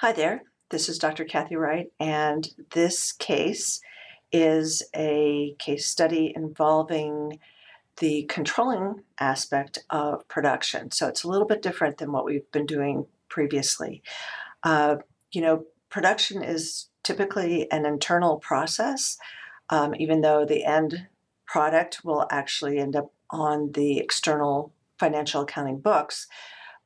Hi there, this is Dr. Kathy Wright, and this case is a case study involving the controlling aspect of production. So it's a little bit different than what we've been doing previously. Uh, Production is typically an internal process, even though the end product will actually end up on the external financial accounting books.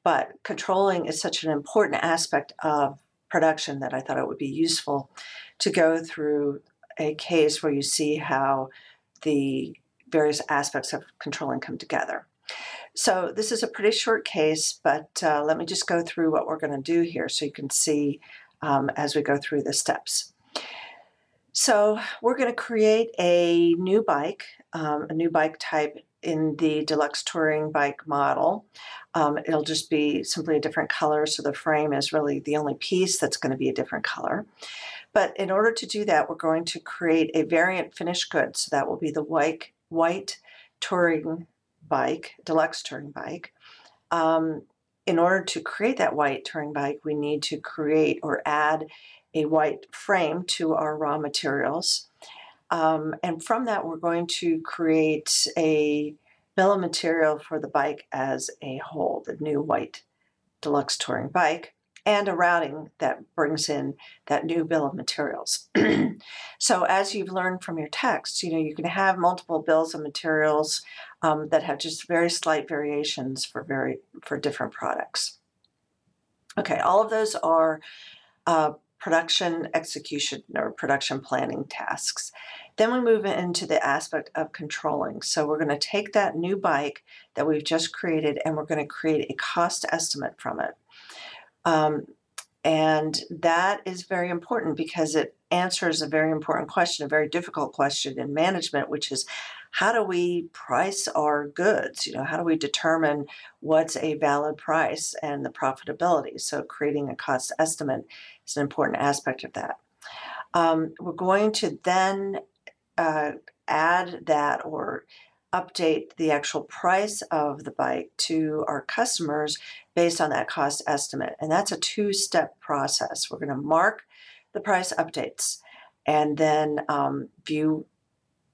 But controlling is such an important aspect of production that I thought it would be useful to go through a case where you see how the various aspects of controlling come together. So this is a pretty short case, but let me just go through what we're going to do here so you can see as we go through the steps. So we're going to create a new bike type in the deluxe touring bike model. It'll just be simply a different color, so the frame is really the only piece that's going to be a different color. But in order to do that, we're going to create a variant finished good, so that will be the white touring bike, deluxe touring bike. In order to create that white touring bike, we need to create or add a white frame to our raw materials. And from that, we're going to create a bill of material for the bike as a whole, the new white deluxe touring bike, and a routing that brings in that new bill of materials. So as you've learned from your text, you can have multiple bills of materials that have just very slight variations for different products. Okay, all of those are production execution or production planning tasks. Then we move into the aspect of controlling. So we're going to take that new bike that we've just created and we're going to create a cost estimate from it. And that is very important because it answers a very important question, a very difficult question in management, which is how do we price our goods? How do we determine what's a valid price and the profitability? So creating a cost estimate is an important aspect of that. We're going to then add that or update the actual price of the bike to our customers based on that cost estimate. And that's a two-step process. We're going to mark the price updates and then view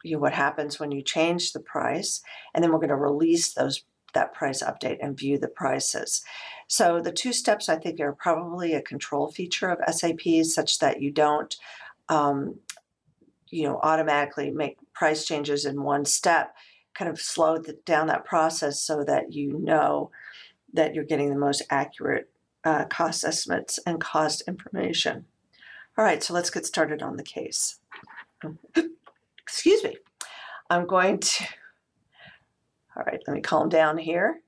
what happens when you change the price. And then we're going to release that price update and view the prices. So the two steps, I think, are probably a control feature of SAP such that you don't automatically make price changes in one step, kind of slow down that process so that you know that you're getting the most accurate cost estimates and cost information. All right, so let's get started on the case. Excuse me. I'm going to, all right, let me calm down here.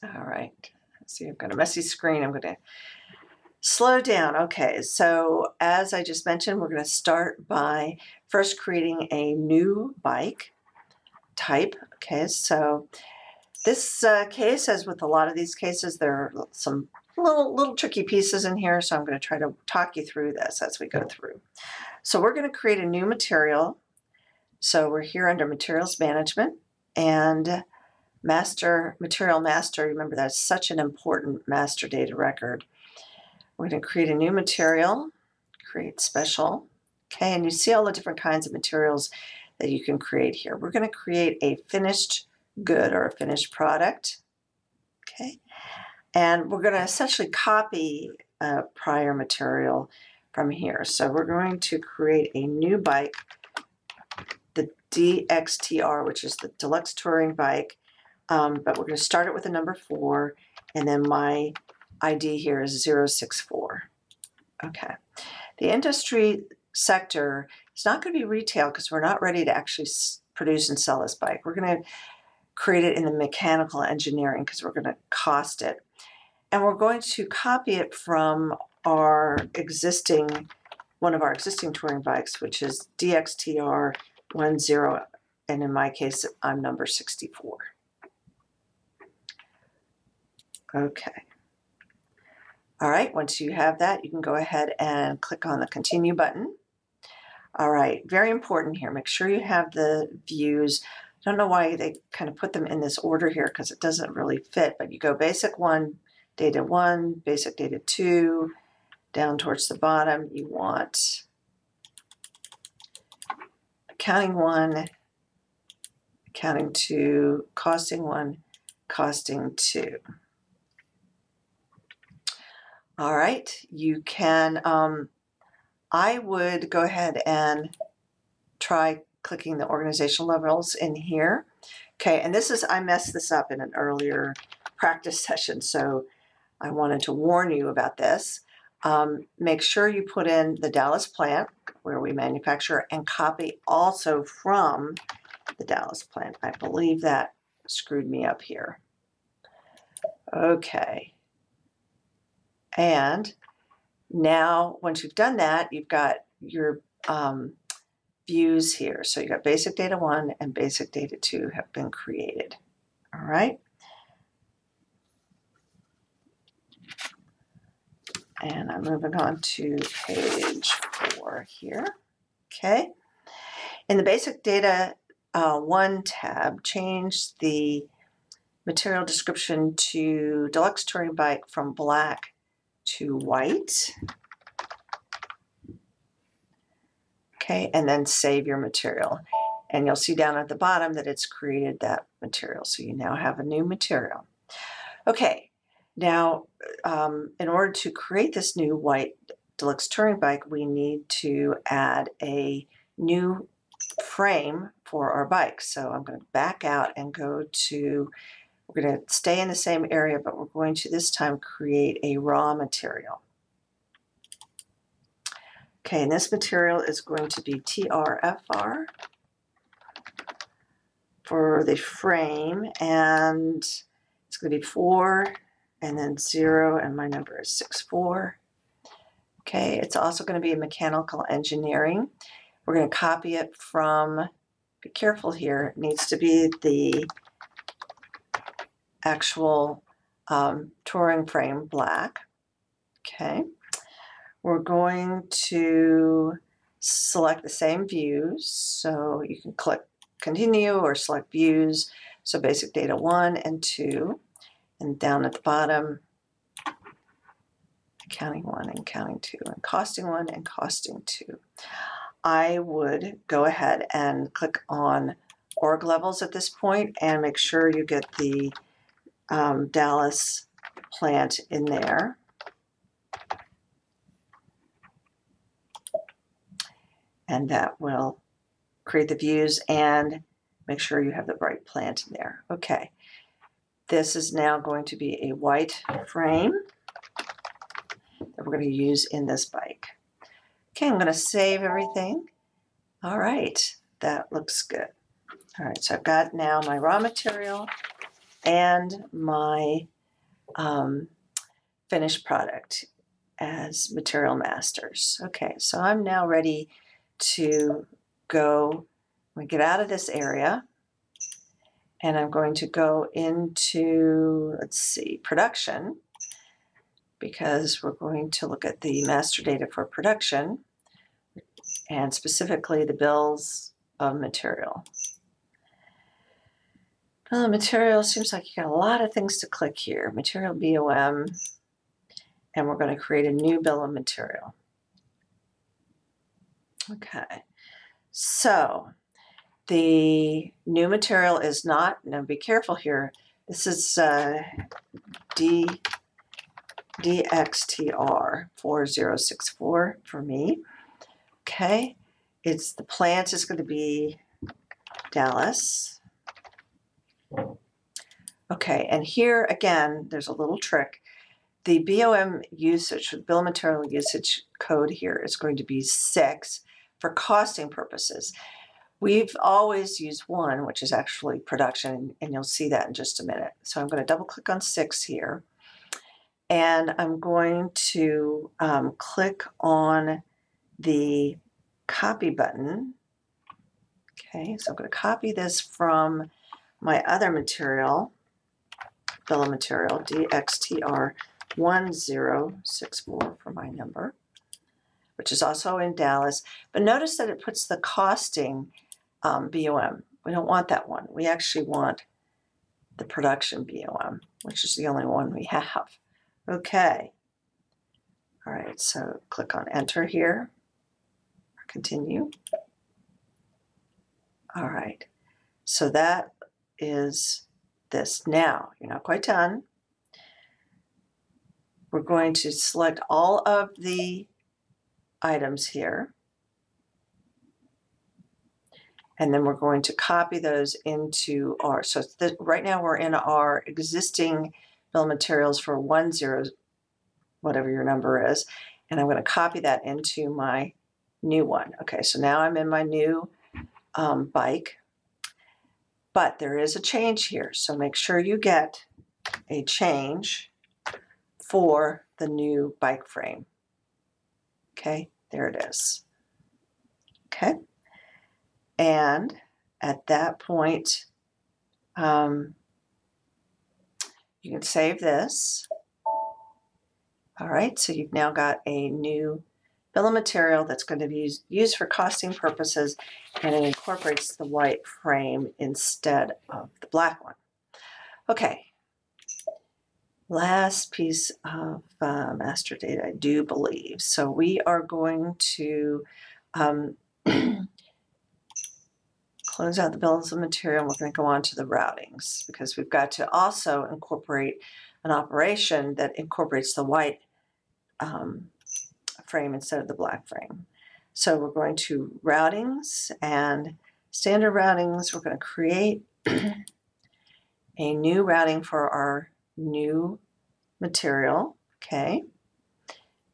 All right, see, I've got a messy screen. I'm going to slow down. Okay, so as I just mentioned, we're going to start by first creating a new bike type. Okay, so this case, as with a lot of these cases, there are some little tricky pieces in here, so I'm going to try to talk you through this as we go through. So we're going to create a new material. So we're here under Materials Management and Material Master. Remember, that's such an important master data record. We're going to create a new material, create special. Okay, and you see all the different kinds of materials that you can create here. We're going to create a finished good or a finished product. Okay, and we're going to essentially copy a prior material from here. So we're going to create a new bike, the DXTR, which is the Deluxe Touring Bike, but we're going to start it with a number 4, and then my ID here is 064. Okay. The industry sector is not going to be retail because we're not ready to actually produce and sell this bike. We're going to create it in the mechanical engineering because we're going to cost it. And we're going to copy it from one of our existing touring bikes, which is DXTR 10, and in my case, I'm number 64. Okay. All right, once you have that, you can go ahead and click on the Continue button. All right, very important here. Make sure you have the views. I don't know why they kind of put them in this order here because it doesn't really fit, but you go Basic 1, data 1, basic data 2. Down towards the bottom, you want accounting 1, accounting 2, costing 1, costing 2. All right, you can, I would go ahead and try clicking the organizational levels in here. Okay, and this is, I messed this up in an earlier practice session, so I wanted to warn you about this. Make sure you put in the Dallas plant where we manufacture and copy also from the Dallas plant. I believe that screwed me up here. Okay. And now once you've done that, you've got your views here. So you got basic data 1 and basic data 2 have been created. All right. And I'm moving on to page 4 here. Okay. In the basic data 1 tab, change the material description to deluxe touring bike from black to white. Okay, and then save your material. And you'll see down at the bottom that it's created that material. So you now have a new material. Okay, now in order to create this new white deluxe touring bike, we need to add a new frame for our bike. So I'm going to back out and go to, we're going to stay in the same area, but we're going to this time create a raw material. Okay, and this material is going to be TRFR for the frame, and it's going to be 4 and then 0, and my number is 64. Okay, it's also going to be mechanical engineering. We're going to copy it from, be careful here, it needs to be the actual touring frame black. Okay, we're going to select the same views, so you can click continue or select views. So basic data 1 and 2, and down at the bottom, accounting 1 and accounting 2, and costing 1 and costing 2. I would go ahead and click on org levels at this point and make sure you get the Dallas plant in there. And that will create the views and make sure you have the right plant in there. Okay, this is now going to be a white frame that we're going to use in this bike. Okay, I'm going to save everything. All right, that looks good. All right, so I've got now my raw material and my finished product as material masters. Okay, so I'm now ready to go, I'm going to get out of this area, and I'm going to go into, let's see, production, because we're going to look at the master data for production, and specifically the bills of material. Bill of material, seems like you got a lot of things to click here. Material BOM, and we're going to create a new bill of material. Okay, so the new material is not, now be careful here, this is DXTR 4064 for me. Okay, it's the plant is going to be Dallas. Okay, and here again, there's a little trick. The BOM usage, the bill of material usage code here is going to be 6 for costing purposes. We've always used 1, which is actually production, and you'll see that in just a minute. So I'm going to double click on 6 here, and I'm going to click on the copy button. Okay, so I'm going to copy this from my other material, bill of material, DXTR 1064 for my number, which is also in Dallas. But notice that it puts the costing BOM. We don't want that one. We actually want the production BOM, which is the only one we have. Okay. All right, so click on enter here, continue. All right, so that is this. Now, you're not quite done. We're going to select all of the items here, and then we're going to copy those into our, so right now we're in our existing bill of materials for 10, whatever your number is, and I'm going to copy that into my new one. Okay, so now I'm in my new bike, but there is a change here, so make sure you get a change for the new bike frame. Okay, there it is. Okay, and at that point, you can save this. All right, so you've now got a new bill of material that's going to be used for costing purposes, and it incorporates the white frame instead of the black one. Okay, last piece of master data, I do believe. So we are going to close out the bills of material. We're going to go on to the routings because we've got to also incorporate an operation that incorporates the white frame instead of the black frame. So we're going to routings and standard routings. We're going to create a new routing for our new material, okay,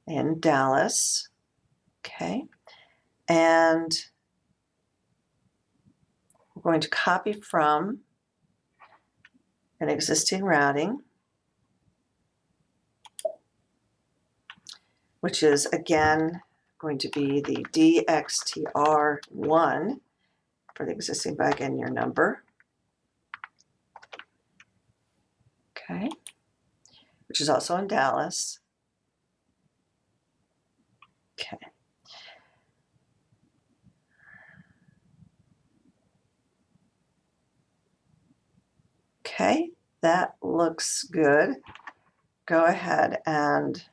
in Dallas, okay, and we're going to copy from an existing routing, which is again going to be the DXTR1 for the existing bike and your number, okay, which is also in Dallas. Okay. Okay, that looks good. Go ahead and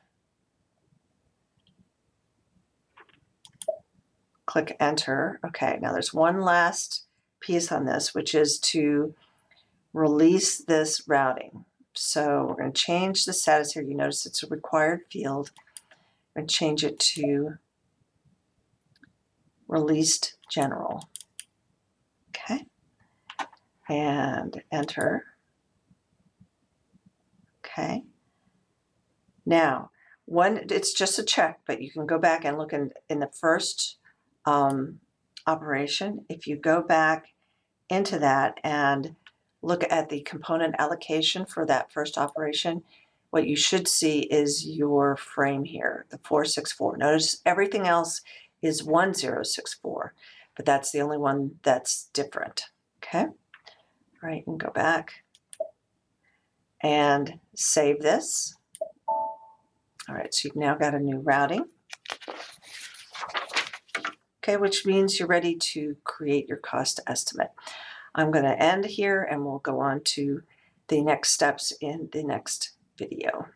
click enter. Okay, now there's one last piece on this, which is to release this routing. So we're going to change the status here. You notice it's a required field. I'm going to change it to released general. Okay, and enter. Okay, now it's just a check, but you can go back and look in the first operation. If you go back into that and look at the component allocation for that first operation, what you should see is your frame here, the 464. Notice everything else is 1064, but that's the only one that's different. Okay, all right, and go back and save this. All right, so you've now got a new routing. Okay, which means you're ready to create your cost estimate. I'm going to end here and we'll go on to the next steps in the next video.